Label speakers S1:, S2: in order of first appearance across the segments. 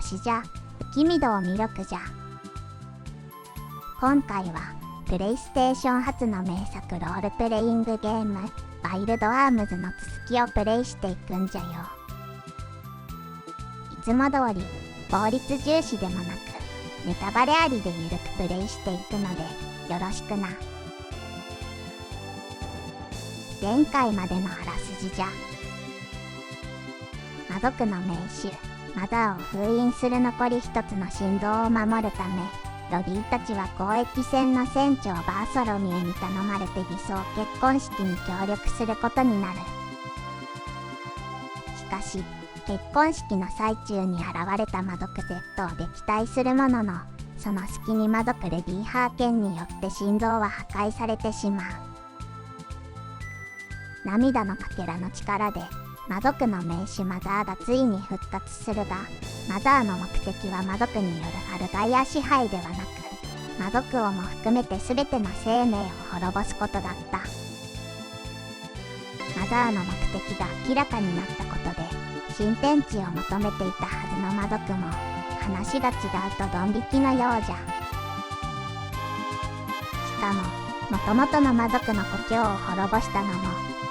S1: しじゃ、不気味度を魅力じゃ。今回はプレイステーション初の名作ロールプレイングゲームワイルドアームズの続きをプレイしていくんじゃよ。いつも通り効率重視でもなくネタバレありでゆるくプレイしていくのでよろしくな。前回までのあらすじじゃ。魔族の名手マザーを封印する残り一つの心臓を守るため、ロディたちは交易船の船長バーソロミューに頼まれて偽装結婚式に協力することになる。しかし結婚式の最中に現れた魔族 Z を撃退するものの、その隙に魔族レディハーケンによって心臓は破壊されてしまう。涙のかけらの力で魔族の名手マザーがついに復活するが、マザーの目的は魔族によるアルガイア支配ではなく、魔族をも含めて全ての生命を滅ぼすことだった。マザーの目的が明らかになったことで、新天地を求めていたはずの魔族も話が違うとドン引きのようじゃ。しかも、もともとの魔族の故郷を滅ぼしたのも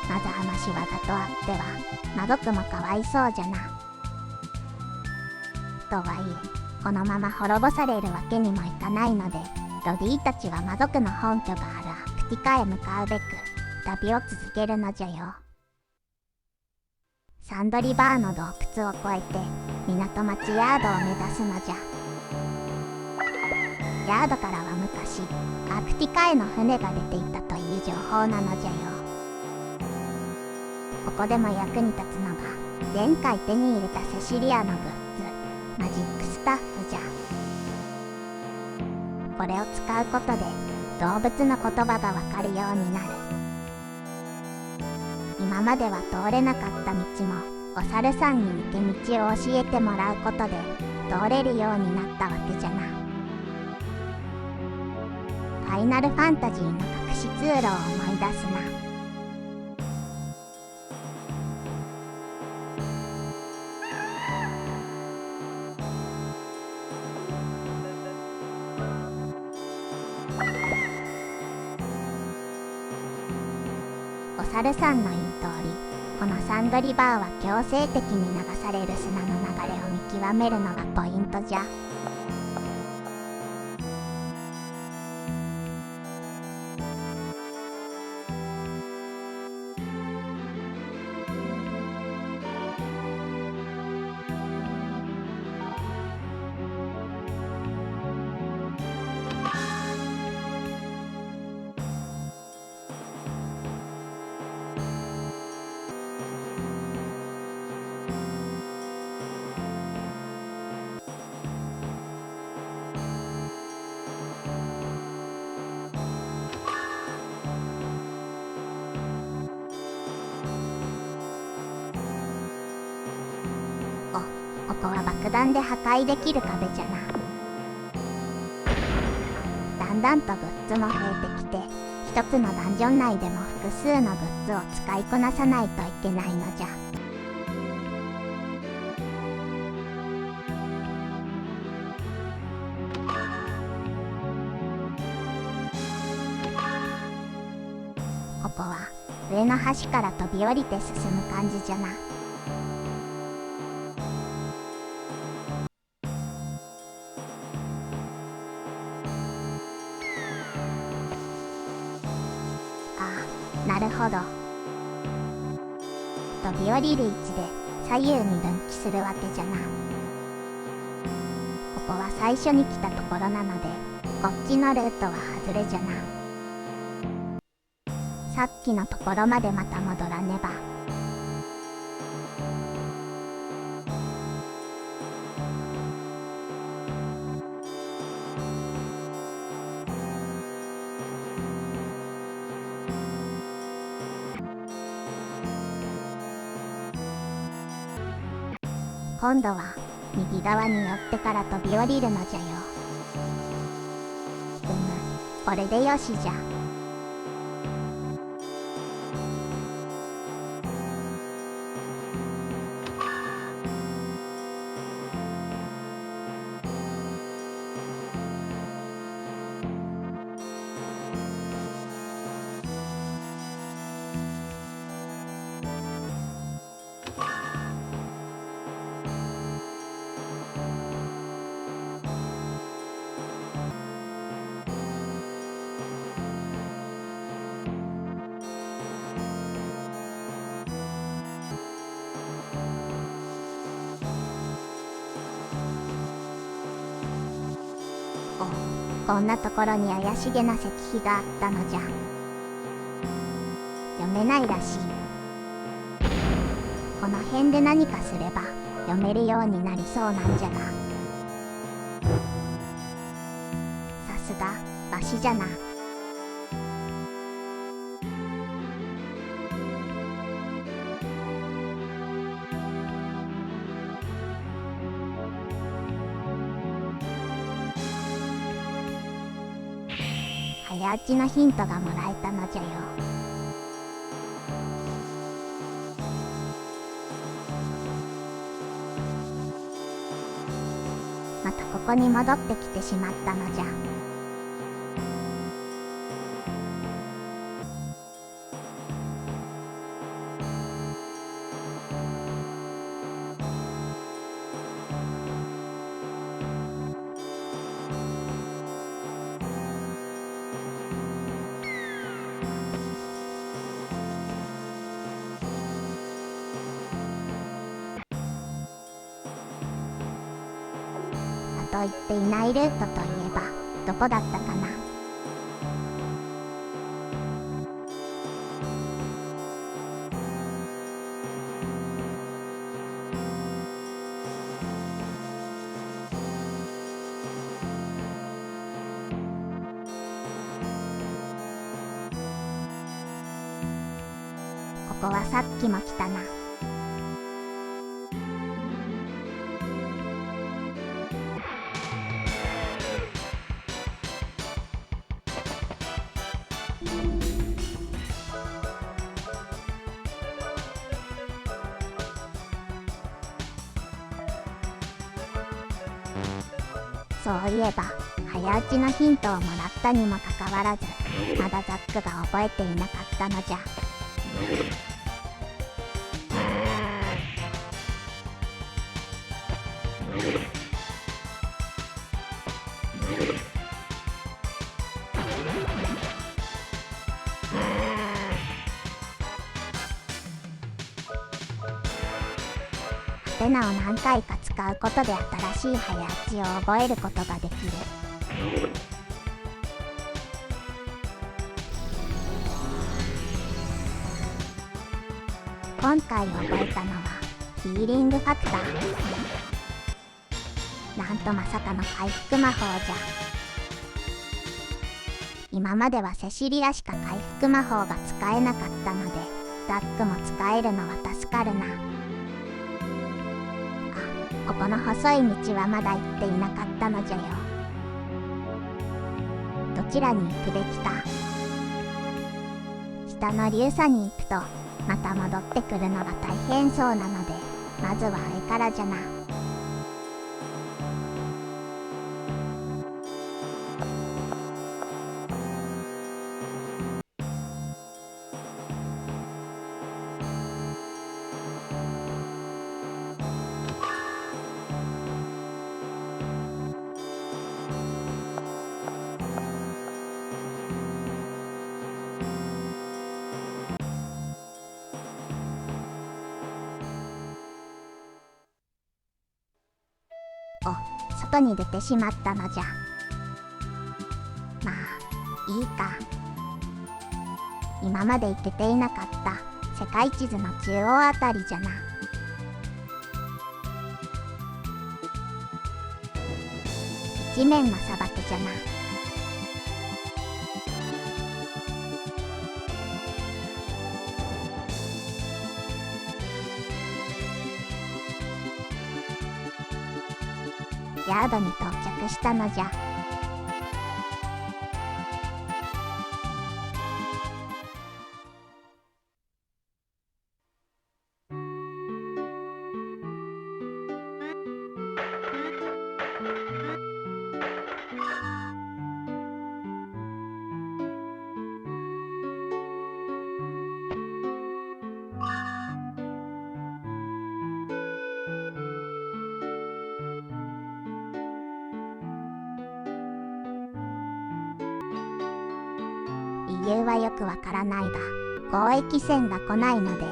S1: マザーの仕業とあっては魔族もかわいそうじゃな。とはいえこのまま滅ぼされるわけにもいかないので、ロディたちは魔族の本拠があるアクティカへ向かうべく旅を続けるのじゃよ。サンドリバーの洞窟を越えて港町ヤードを目指すのじゃ。ヤードからは昔アクティカへの船が出ていたという情報なのじゃよ。ここでも役に立つのが前回手に入れたセシリアのグッズマジックスタッフじゃ。これを使うことで動物の言葉がわかるようになる。今までは通れなかった道もお猿さんに抜け道を教えてもらうことで通れるようになったわけじゃな。ファイナルファンタジーの隠し通路を思い出すな。お猿さんの言う通り、このサンドリバーは強制的に流される砂の流れを見極めるのがポイントじゃ。ここは爆弾で破壊できる壁じゃな。だんだんとグッズも増えてきて、一つのダンジョン内でも複数のグッズを使いこなさないといけないのじゃ。ここは上の端から飛び降りて進む感じじゃな。なるほど。飛び降りる位置で左右に分岐するわけじゃな。ここは最初に来たところなので、こっちのルートは外れじゃな。さっきのところまでまた戻らねば。今度は右側に寄ってから飛び降りるのじゃよ。これでよしじゃ。こんなところに怪しげな石碑があったのじゃ。読めないらしい。この辺で何かすれば読めるようになりそうなんじゃが、さすがわしじゃな。早打ちのヒントがもらえたのじゃよ。またここに戻ってきてしまったのじゃ。と言っていないルートといえばどこだったかな。ここはさっきも来たな。そういえば早打ちのヒントをもらったにもかかわらず、まだザックが覚えていなかったのじゃ。ハテナを何回か使うことで新しい早打ちを覚えることができる。今回覚えたのはヒーリングファクター。なんとまさかの回復魔法じゃ。今まではセシリアしか回復魔法が使えなかったので、ザックも使えるのは助かるな。ここの細い道はまだ行っていなかったのじゃよ。どちらに行くべきか。下の流砂に行くとまた戻ってくるのが大変そうなので、まずは上からじゃな。外に出てしまったのじゃ。まあいいか。今まで行けていなかった世界地図の中央あたりじゃな。地面の砂漠じゃな。ヤードに到着したのじゃ。理由はよくわからないが、交易船が来ないので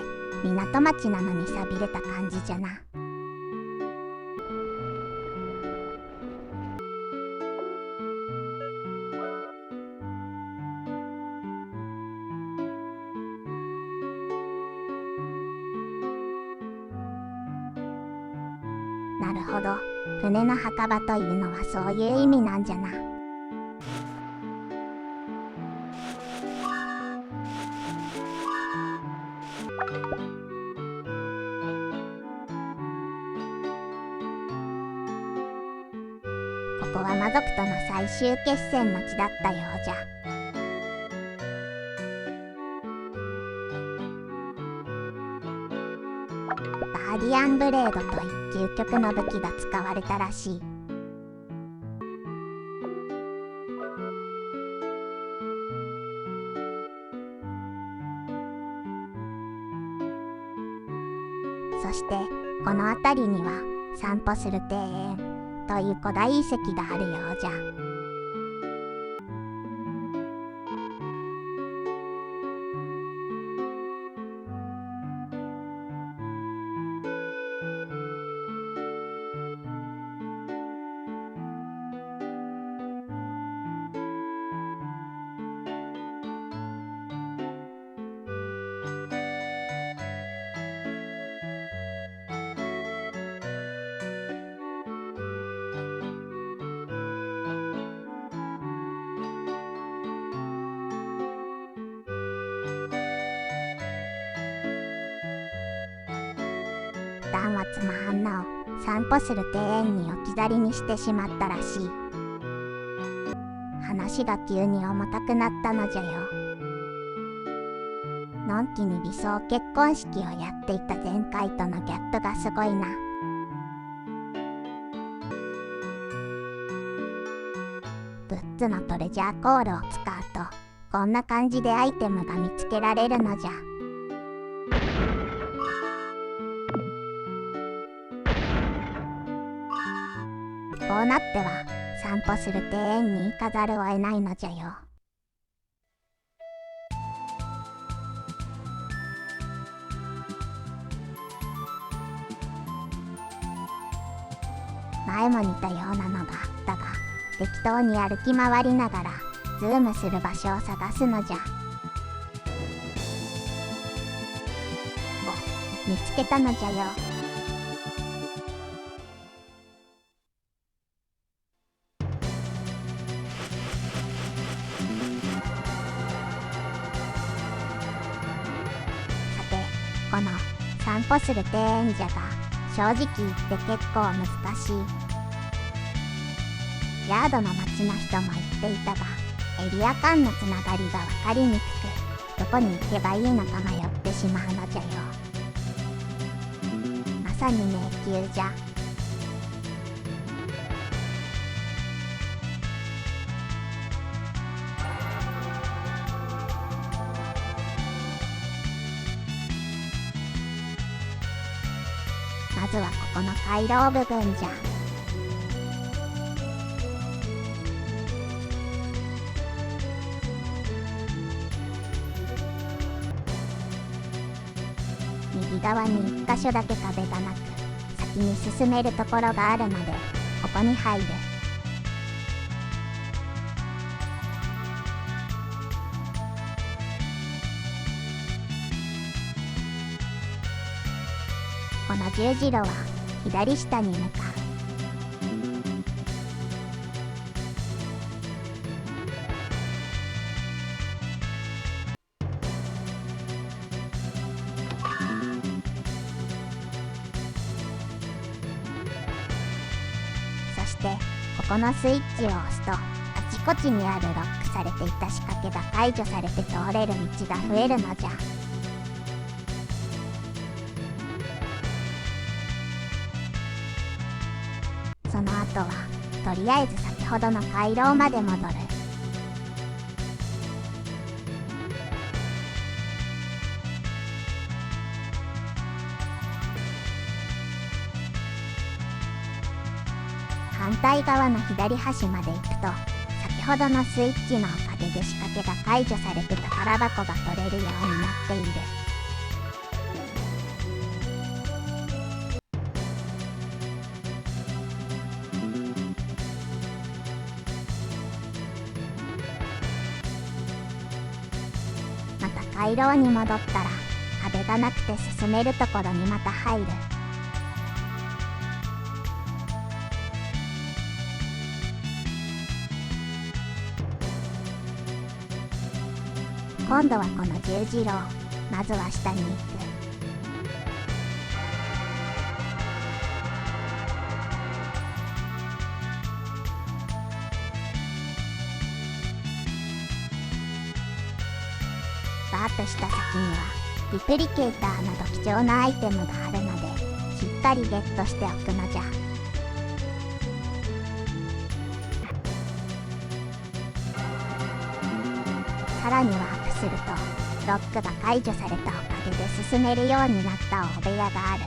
S1: 港町なのに寂れた感じじゃな。なるほど、船の墓場というのはそういう意味なんじゃな。ここは魔族との最終決戦の地だったようじゃ。ガーディアンブレードという究極の武器が使われたらしい。そしてこの辺りには散歩する庭園という古代遺跡があるようじゃ。ダンは妻ハンナを散歩する庭園に置き去りにしてしまったらしい。話が急に重たくなったのじゃよ。のんきに理想結婚式をやっていた前回とのギャップがすごいな。グッズのトレジャーコールを使うとこんな感じでアイテムが見つけられるのじゃ。こうなっては散歩する庭園に行かざるを得ないのじゃよ。前も似たようなのがあったが、適当に歩き回りながらズームする場所を探すのじゃ。お、見つけたのじゃよ。この散歩する庭園じゃが、正直言って結構難しい。ヤードの町の人も言っていたが、エリア間のつながりが分かりにくく、どこに行けばいいのか迷ってしまうのじゃよ。まさに迷宮じゃ。まずはここの回廊部分じゃ。右側に1箇所だけ壁がなく、先に進めるところがあるので、ここに入る。この十字路は左下に向かう。そしてここのスイッチを押すと、あちこちにあるロックされていた仕掛けが解除されて通れる道が増えるのじゃ。その後はとりあえず先ほどの回廊まで戻る。反対側の左端まで行くと、先ほどのスイッチのおかげで仕掛けが解除されて宝箱が取れるようになっている。また回廊に戻ったら、壁がなくて進めるところにまた入る。今度はこの十字路をまずは下に行く。バープした先にはリプリケーターなど貴重なアイテムがあるのでしっかりゲットしておくのじゃ。さらにワープするとロックが解除されたおかげで進めるようになったお部屋がある。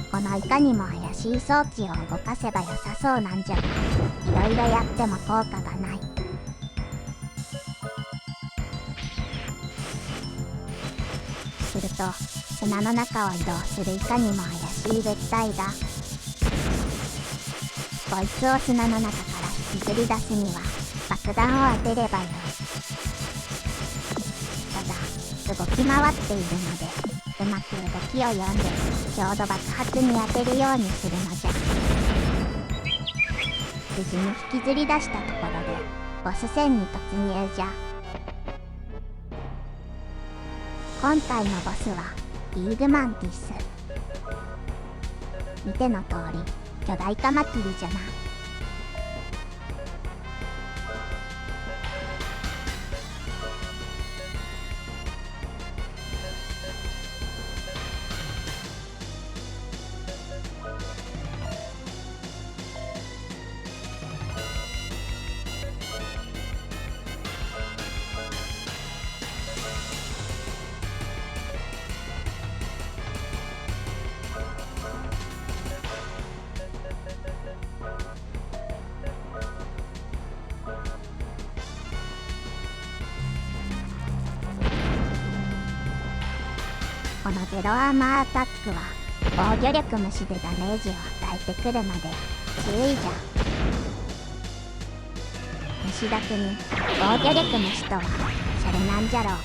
S1: このいかにも怪しい装置を動かせば良さそうなんじゃが、いろいろやっても効果がない。すると砂の中を移動するいかにも怪しい物体が、こいつを砂の中から引きずり出すには爆弾を当てればよい。ただ動き回っているのでうまく動きを読んでちょうど爆発に当てるようにするのじゃ。無事に引きずり出したところでボス戦に突入じゃ。今回のボスはギーグマンティス。見ての通り巨大カマキリじゃな。このゼロアーマーアタックは防御力無視でダメージを与えてくるので注意じゃ。虫だけに防御力無視とはそれなんじゃろうか。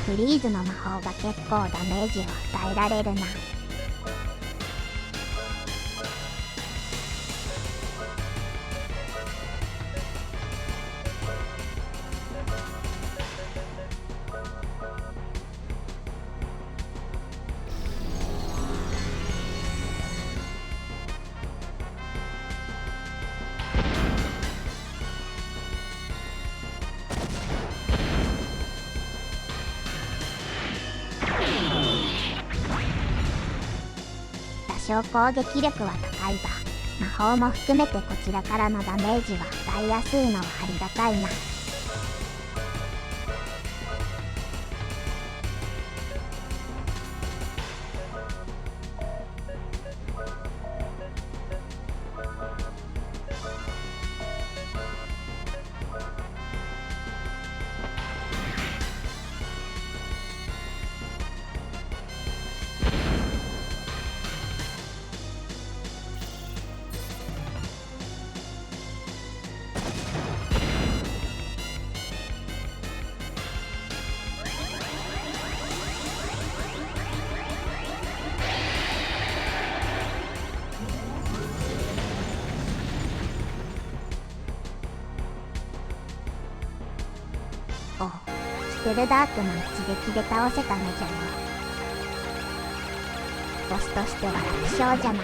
S1: フリーズの魔法が結構ダメージを与えられるな。多少攻撃力は高いが魔法も含めてこちらからのダメージは与えやすいのはありがたいな。おう、ステルダークも一撃で倒せたのじゃよ。ボスとしては楽勝じゃな。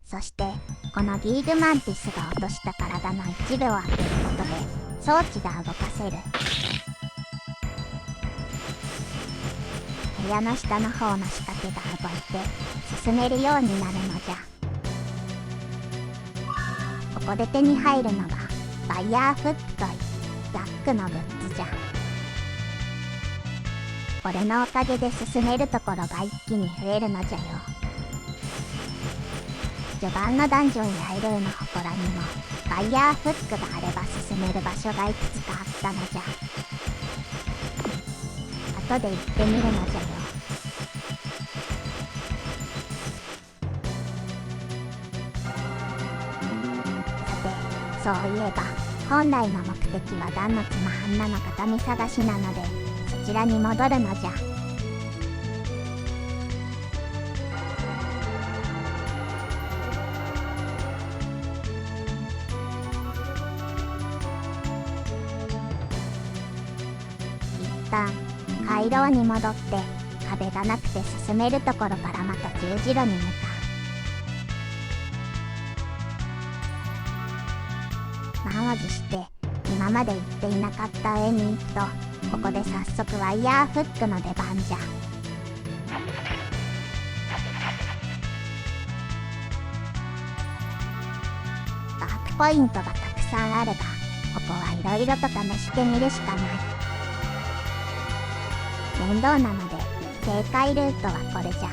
S1: そしてこのギーグマンティスが落とした体の一部を当てることで装置が動かせる。タイヤの下の方の仕掛けが動いて進めるようになるのじゃ。ここで手に入るのがワイヤーフックといザックのグッズじゃ。これのおかげで進めるところが一気に増えるのじゃよ。序盤のダンジョンやエルーの祠にもワイヤーフックがあれば進める場所がいくつかあったのじゃ。後で行ってみるのじゃよ。さて、そういえば本来の目的はダンの妻ハンナの形見探しなので、そちらに戻るのじゃ。一旦回廊に戻って壁がなくて進めるところからまた十字路に向かう。満を持して今まで行っていなかった上に行くと、ここで早速ワイヤーフックの出番じゃ。ワープポイントがたくさんあれば、ここはいろいろと試してみるしかない。面倒なので正解ルートはこれじゃ。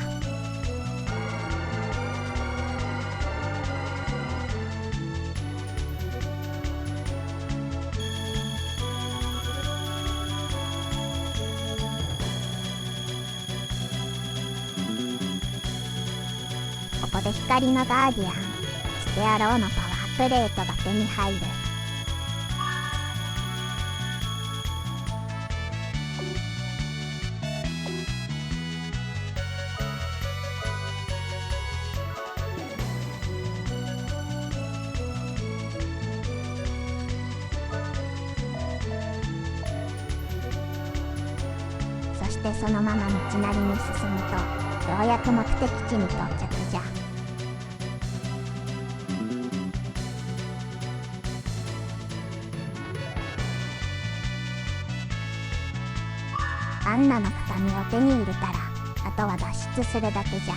S1: ここで光のガーディアン、ステアローのパワープレートが手に入る。そしてそのまま道なりに進むと、ようやく目的地に到着じゃ。アンナの形見を手に入れたら、あとは脱出するだけじゃ。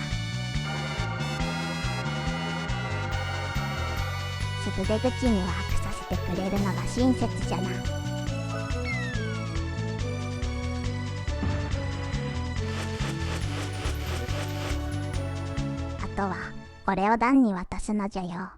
S1: すぐ出口にワープさせてくれるのが親切じゃな。あとはこれをダンに渡すのじゃよ。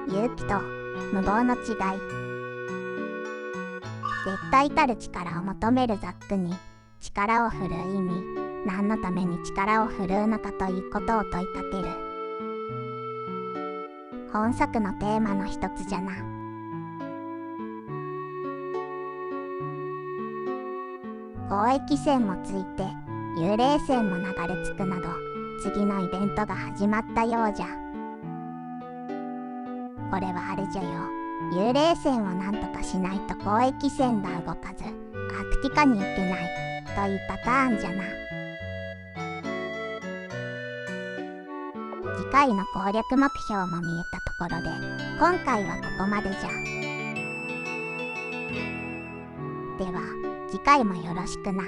S1: 勇気と無謀の違い。絶対たる力を求めるザックに力を振るう意味、何のために力を振るうのかということを問いかける。本作のテーマの一つじゃな。交易線もついて幽霊線も流れ着くなど、次のイベントが始まったようじゃ。これはあれじゃよ。幽霊線をなんとかしないと交易線が動かず、アークティカに行けないというパターンじゃな。次回の攻略目標も見えたところで、今回はここまでじゃ。では次回もよろしくな。